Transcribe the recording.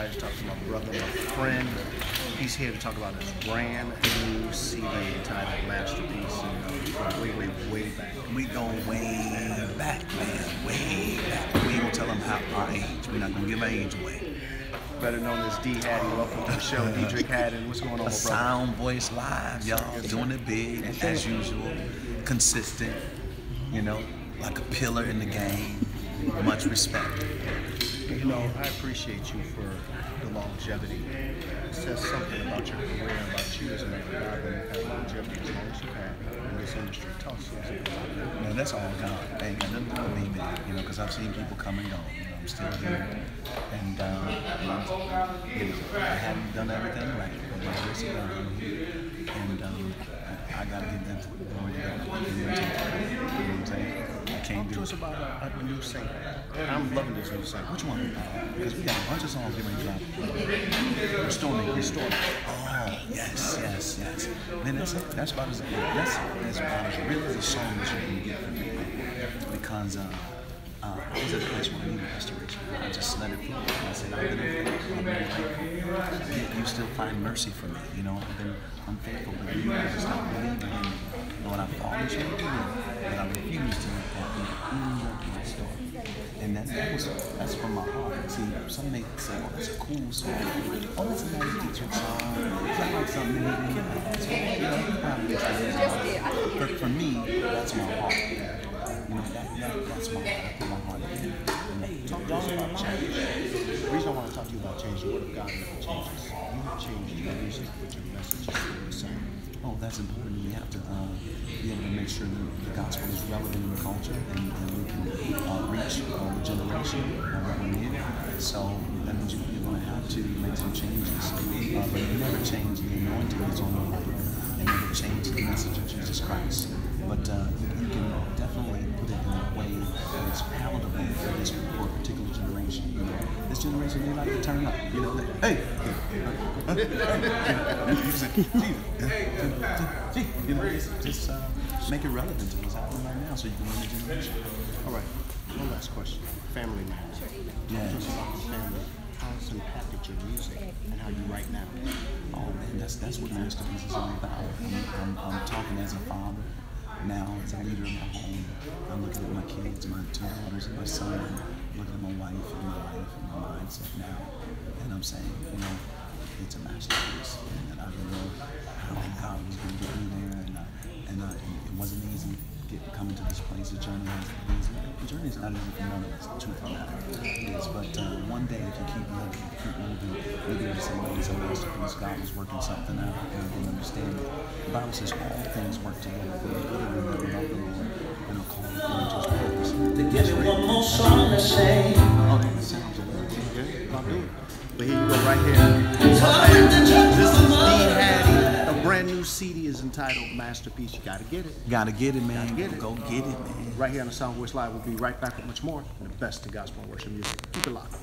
I just talked to my brother, my friend. He's here to talk about his brand new CD entitled Masterpiece. Way back. We go way back, man. Way back. We ain't gonna tell them our age. We're not gonna give our age away. Better known as D. Haddy. Welcome to the show, Deitrick Haddon. What's going on, my brother? Sound Voice Live, y'all. Doing it big, as usual. Consistent, you know, like a pillar in the game. Much respect. You know, I appreciate you for the longevity. It says something about your career, about you as a man. You've had longevity as long as you've had in this industry. Tell us something about that. Man, that's all God. Ain't got nothing to do with me, man. You know, because I've seen people come and go. You know, I'm still here. And, you know, I haven't done everything right. But my grace of God, I'm here. And I got to give that to the Lord. You know what I'm saying? Talk to us about a new single. I'm loving this new single. Which one? Because we got a bunch of songs getting ready to drop. Restore Me. Oh, yes. Man, that's about as real as a song as you can get from me. Because I was at a place where I needed restoration. I just let it flow. And I said, I've been unfaithful. You still find mercy for me. You know, I've been unfaithful, but you just stop believing in me. You know, when I fall into it, but I refuse to let that be my story. And that's from my heart. See, some may say, oh, that's a cool song. Oh, that's a nice Deitrick song. Is that like something maybe? But for me, that's my heart. You know, that's my heart. I put my heart in. Talk to us about change. The reason I want to talk to you about change, the Word of God never changes. You have changed your music, but your message is still the same. Oh, that's important. We have to be able to make sure that the gospel is relevant in the culture and we can reach the generation that we're in. So that means you're going to have to make some changes. But you never change the anointing that's on the life and never change the message of Jesus Christ. But you can definitely put it in a way that it's palatable for this particular generation. You know, this generation, they like to turn up. You know, hey, you know, just make it relevant to what's happening right now, so you can win the generation. All right, one last question. Family man. Yeah. Just about the family. How it's impacted your music and how you write now? Oh man, that's what Masterpiece is all about. I'm talking as a father. Now, as a leader in my home, I'm looking at my kids, my two daughters and my son, looking at my wife and my mindset now, and I'm saying, you know, it's a masterpiece, and I don't know how God was going to get me there, and it wasn't easy coming to this place. The journey is not easy for none of us, the truth of the matter is, but one day if you keep looking, keep moving, maybe in some ways a masterpiece, God is working something out, and you understand it. The Bible says all things work together for the good of them that love the Lord and are called according to His purpose. To give you one more song to say. Oh, that sounds good. I'll do it. But here you go, right here. This is D. Haddy. A brand new CD is entitled Masterpiece. You gotta get it. Gotta get it, man. Get it. Go get it, man. Right here on the Sound Voice Live. We'll be right back with much more and the best in gospel and worship music. Keep it locked.